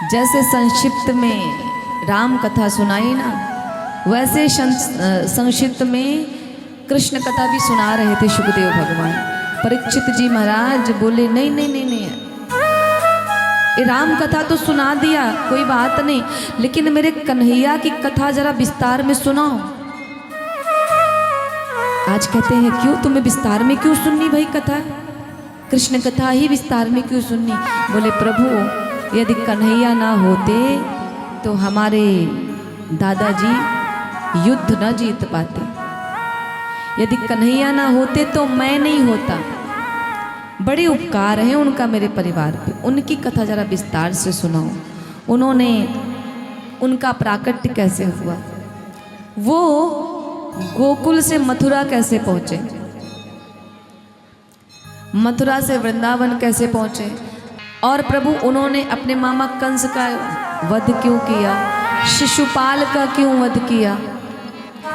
जैसे संक्षिप्त में राम कथा सुनाई ना, वैसे संक्षिप्त में कृष्ण कथा भी सुना रहे थे सुखदेव भगवान। परीक्षित जी महाराज बोले नहीं नहीं नहीं नहीं, ये राम कथा तो सुना दिया, कोई बात नहीं, लेकिन मेरे कन्हैया की कथा जरा विस्तार में सुनाओ। आज कहते हैं क्यों तुम्हें विस्तार में क्यों सुननी भाई कथा, कृष्ण कथा ही विस्तार में क्यों सुननी। बोले प्रभु यदि कन्हैया ना होते तो हमारे दादाजी युद्ध न जीत पाते, यदि कन्हैया ना होते तो मैं नहीं होता। बड़े उपकार हैं उनका मेरे परिवार पे, उनकी कथा जरा विस्तार से सुनाओ। उन्होंने उनका प्राकट्य कैसे हुआ, वो गोकुल से मथुरा कैसे पहुंचे, मथुरा से वृंदावन कैसे पहुंचे, और प्रभु उन्होंने अपने मामा कंस का वध क्यों किया, शिशुपाल का क्यों वध किया,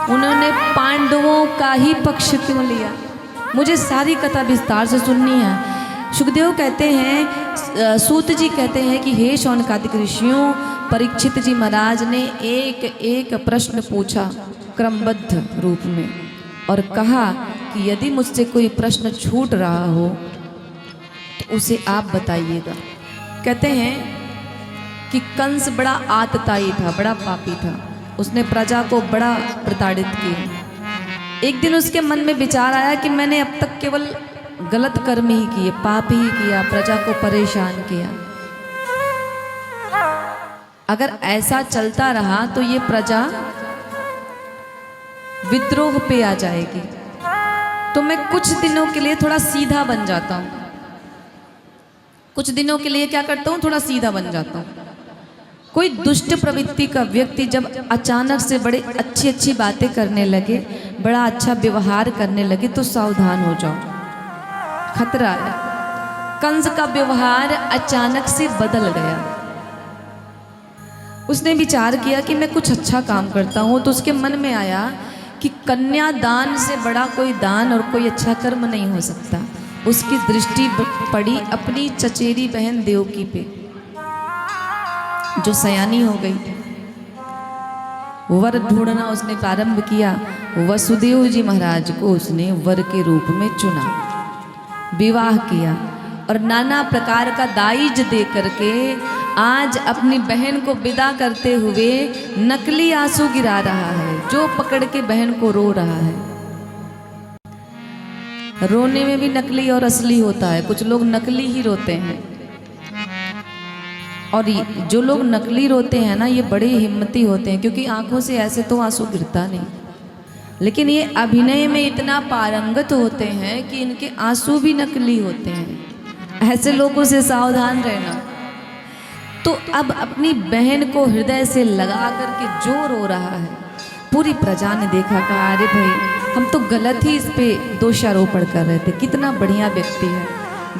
उन्होंने पांडवों का ही पक्ष क्यों लिया। मुझे सारी कथा विस्तार से सुननी है। सुखदेव कहते हैं, सूत जी कहते हैं कि हे शौनकादिक ऋषियों, परीक्षित जी महाराज ने एक एक प्रश्न पूछा क्रमबद्ध रूप में, और कहा कि यदि मुझसे कोई प्रश्न छूट रहा हो तो उसे आप बताइएगा। कहते हैं कि कंस बड़ा आतताई था, बड़ा पापी था, उसने प्रजा को बड़ा प्रताड़ित किया। एक दिन उसके मन में विचार आया कि मैंने अब तक केवल गलत कर्म ही किए, पाप ही किया, प्रजा को परेशान किया। अगर ऐसा चलता रहा तो ये प्रजा विद्रोह पे आ जाएगी, तो मैं कुछ दिनों के लिए थोड़ा सीधा बन जाता हूँ। कुछ दिनों के लिए क्या करता हूँ, थोड़ा सीधा बन जाता हूँ। कोई दुष्ट प्रवृत्ति का व्यक्ति जब अचानक से बड़े अच्छी अच्छी बातें करने लगे, बड़ा अच्छा व्यवहार करने लगे, तो सावधान हो जाओ, खतरा है। कंस का व्यवहार अचानक से बदल गया। उसने विचार किया कि मैं कुछ अच्छा काम करता हूँ, तो उसके मन में आया कि कन्या दान से बड़ा कोई दान और कोई अच्छा कर्म नहीं हो सकता। उसकी दृष्टि पड़ी अपनी चचेरी बहन देवकी पे, जो सयानी हो गई थी। वर ढूंढना उसने प्रारंभ किया। वसुदेव जी महाराज को उसने वर के रूप में चुना, विवाह किया, और नाना प्रकार का दाइज दे करके आज अपनी बहन को विदा करते हुए नकली आंसू गिरा रहा है, जो पकड़ के बहन को रो रहा है। रोने में भी नकली और असली होता है, कुछ लोग नकली ही रोते हैं, और जो लोग नकली रोते हैं ना, ये बड़े हिम्मती होते हैं, क्योंकि आंखों से ऐसे तो आंसू गिरता नहीं, लेकिन ये अभिनय में इतना पारंगत होते हैं कि इनके आंसू भी नकली होते हैं। ऐसे लोगों से सावधान रहना। तो अब अपनी बहन को हृदय से लगा करके जो रो रहा है, पूरी प्रजा ने देखा, कहा अरे भाई हम तो गलत ही इस पे दोषारोपण कर रहे थे, कितना बढ़िया व्यक्ति है,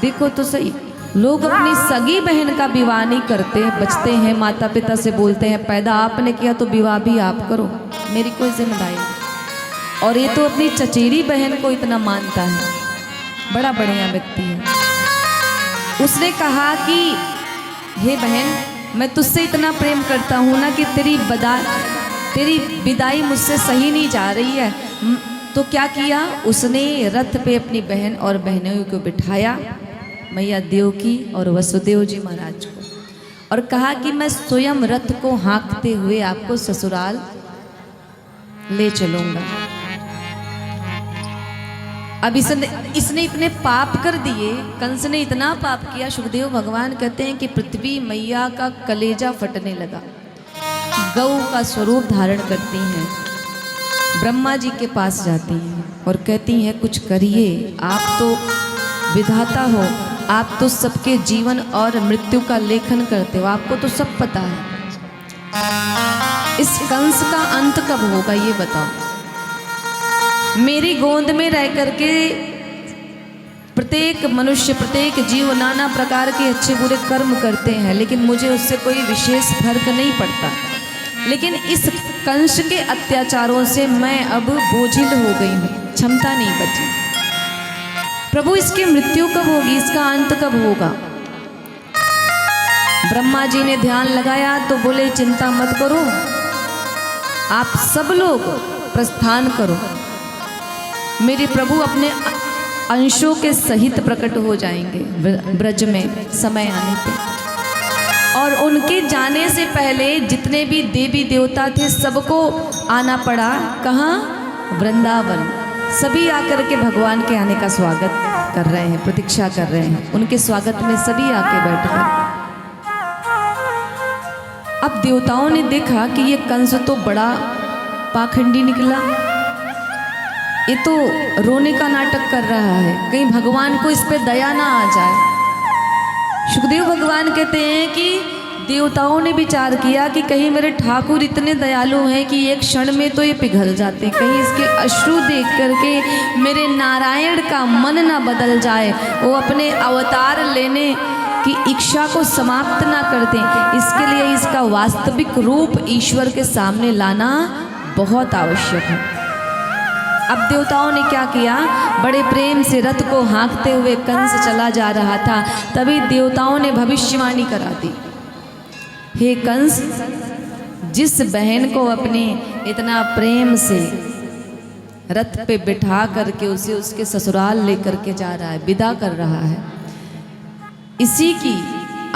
देखो तो सही। लोग अपनी सगी बहन का विवाह नहीं करते, बचते हैं, माता पिता से बोलते हैं पैदा आपने किया तो विवाह भी आप करो, मेरी कोई जिम्मेदारी नहीं। और ये तो अपनी चचेरी बहन को इतना मानता है, बड़ा बढ़िया व्यक्ति है। उसने कहा कि हे बहन, मैं तुझसे इतना प्रेम करता हूँ ना कि तेरी विदाई मुझसे सही नहीं जा रही है। तो क्या किया उसने, रथ पे अपनी बहन और बहनों को बिठाया, मैया देवकी और वसुदेव जी महाराज को, और कहा कि मैं स्वयं रथ को हाँकते हुए आपको ससुराल ले चलूंगा। अब इसने इतने पाप कर दिए, कंस ने इतना पाप किया, सुखदेव भगवान कहते हैं कि पृथ्वी मैया का कलेजा फटने लगा। गौ का स्वरूप धारण करती हैं, ब्रह्मा जी के पास जाती हैं और कहती हैं कुछ करिए, आप तो विधाता हो, आप तो सबके जीवन और मृत्यु का लेखन करते हो, आपको तो सब पता है। इस कंस का अंत कब होगा ये बताओ। मेरी गोद में रह करके प्रत्येक मनुष्य, प्रत्येक जीव नाना प्रकार के अच्छे बुरे कर्म करते हैं, लेकिन मुझे उससे कोई विशेष फर्क नहीं पड़ता। लेकिन इस कंस के अत्याचारों से मैं अब बोझिल हो गई हूँ, क्षमता नहीं बची। प्रभु इसकी मृत्यु कब होगी, इसका अंत कब होगा। ब्रह्मा जी ने ध्यान लगाया तो बोले चिंता मत करो, आप सब लोग प्रस्थान करो, मेरे प्रभु अपने अंशों के सहित प्रकट हो जाएंगे ब्रज में समय आने पे। और उनके जाने से पहले जितने भी देवी देवता थे सबको आना पड़ा, कहाँ? वृंदावन। सभी आकर के भगवान के आने का स्वागत कर रहे हैं, प्रतीक्षा कर रहे हैं, उनके स्वागत में सभी आके बैठ गए। अब देवताओं ने देखा कि ये कंस तो बड़ा पाखंडी निकला, ये तो रोने का नाटक कर रहा है, कहीं भगवान को इस पे दया ना आ जाए। सुखदेव भगवान कहते हैं कि देवताओं ने विचार किया कि कहीं मेरे ठाकुर इतने दयालु हैं कि एक क्षण में तो ये पिघल जाते हैं, कहीं इसके अश्रु देख करके मेरे नारायण का मन ना बदल जाए, वो अपने अवतार लेने की इच्छा को समाप्त ना कर दें। इसके लिए इसका वास्तविक रूप ईश्वर के सामने लाना बहुत आवश्यक है। अब देवताओं ने क्या किया, बड़े प्रेम से रथ को हाँकते हुए कंस चला जा रहा था, तभी देवताओं ने भविष्यवाणी करा दी, हे कंस, जिस बहन को अपने इतना प्रेम से रथ पे बिठा करके उसे उसके ससुराल लेकर के जा रहा है, विदा कर रहा है, इसी की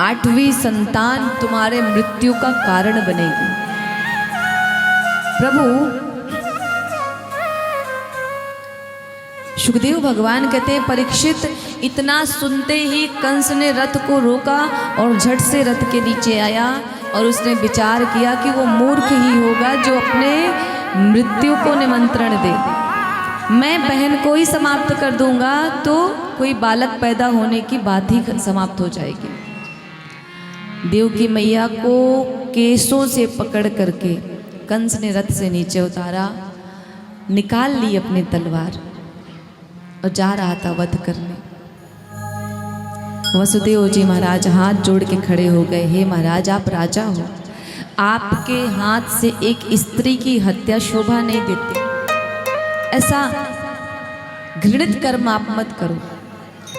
8वीं संतान तुम्हारे मृत्यु का कारण बनेगी। प्रभु सुखदेव भगवान कहते हैं, परीक्षित, इतना सुनते ही कंस ने रथ को रोका और झट से रथ के नीचे आया और उसने विचार किया कि वो मूर्ख ही होगा जो अपने मृत्यु को निमंत्रण दे। मैं बहन को ही समाप्त कर दूंगा तो कोई बालक पैदा होने की बात ही समाप्त हो जाएगी। देवकी मैया को केसों से पकड़ करके कंस ने रथ से नीचे उतारा, निकाल ली अपनी तलवार और जा रहा था वध करने। वसुदेव जी महाराज हाथ जोड़ के खड़े हो गए, हे महाराज, आप राजा हो, आपके हाथ से एक स्त्री की हत्या शोभा नहीं देती, ऐसा घृणित कर्म आप मत करो,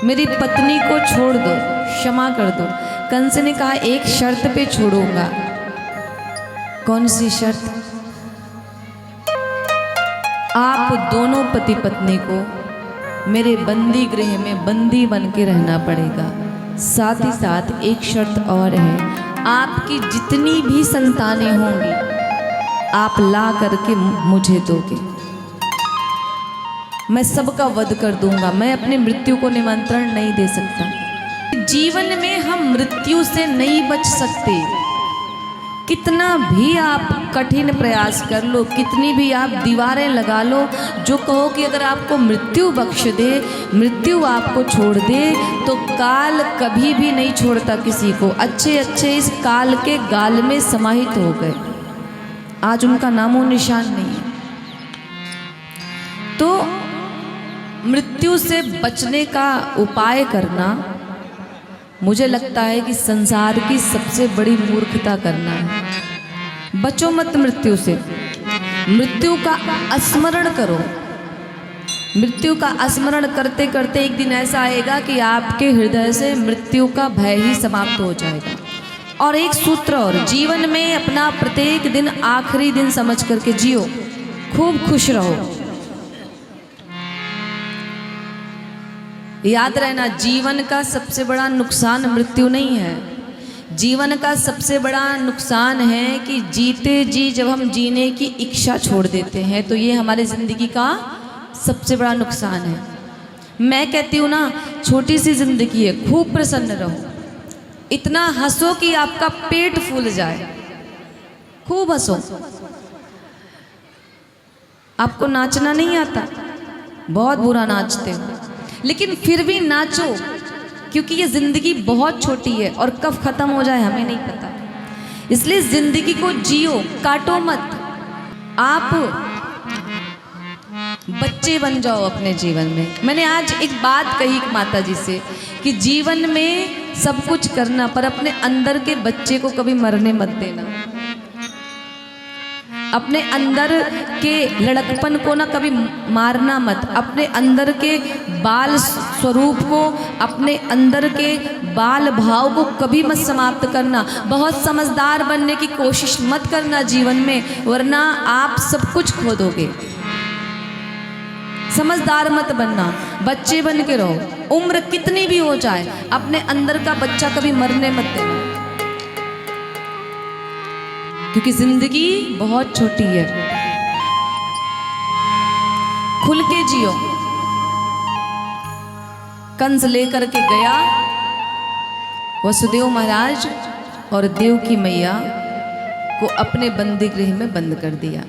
मेरी पत्नी को छोड़ दो, क्षमा कर दो। कंस ने कहा, एक शर्त पे छोड़ूंगा। कौन सी शर्त? आप दोनों पति पत्नी को मेरे बंदी गृह में बंदी बन के रहना पड़ेगा। साथ ही साथ एक शर्त और है, आपकी जितनी भी संतानें होंगी आप ला करके मुझे दोगे, मैं सबका वध कर दूंगा, मैं अपनी मृत्यु को निमंत्रण नहीं दे सकता। जीवन में हम मृत्यु से नहीं बच सकते, कितना भी आप कठिन प्रयास कर लो, कितनी भी आप दीवारें लगा लो, जो कहो कि अगर आपको मृत्यु बख्श दे, मृत्यु आपको छोड़ दे, तो काल कभी भी नहीं छोड़ता किसी को। अच्छे अच्छे इस काल के गाल में समाहित हो गए, आज उनका नामो निशान नहीं है। तो मृत्यु से बचने का उपाय करना मुझे लगता है कि संसार की सबसे बड़ी मूर्खता करना है। बचो मत मृत्यु से, मृत्यु का स्मरण करो। मृत्यु का स्मरण करते करते एक दिन ऐसा आएगा कि आपके हृदय से मृत्यु का भय ही समाप्त हो जाएगा। और एक सूत्र और, जीवन में अपना प्रत्येक दिन आखिरी दिन समझ करके जियो, खूब खुश रहो। याद रहना, जीवन का सबसे बड़ा नुकसान मृत्यु नहीं है, जीवन का सबसे बड़ा नुकसान है कि जीते जी जब हम जीने की इच्छा छोड़ देते हैं, तो ये हमारी ज़िंदगी का सबसे बड़ा नुकसान है। मैं कहती हूँ ना, छोटी सी ज़िंदगी है, खूब प्रसन्न रहो, इतना हंसो कि आपका पेट फूल जाए, खूब हंसो। आपको नाचना नहीं आता, बहुत बुरा नाचते हो, लेकिन फिर भी नाचो, क्योंकि ये ज़िंदगी बहुत छोटी है और कब ख़त्म हो जाए हमें नहीं पता। इसलिए ज़िंदगी को जियो, काटो मत। आप बच्चे बन जाओ अपने जीवन में। मैंने आज एक बात कही माता जी से कि जीवन में सब कुछ करना, पर अपने अंदर के बच्चे को कभी मरने मत देना। अपने अंदर के लड़कपन को ना कभी मारना मत, अपने अंदर के बाल स्वरूप को, अपने अंदर के बाल भाव को कभी मत समाप्त करना। बहुत समझदार बनने की कोशिश मत करना जीवन में, वरना आप सब कुछ खो दोगे। समझदार मत बनना, बच्चे बन के रहो। उम्र कितनी भी हो जाए, अपने अंदर का बच्चा कभी मरने मत देना, क्योंकि जिंदगी बहुत छोटी है। खुल के जियो। कंस लेकर के गया वसुदेव महाराज और देव की मैया को अपने बंदी गृह में बंद कर दिया।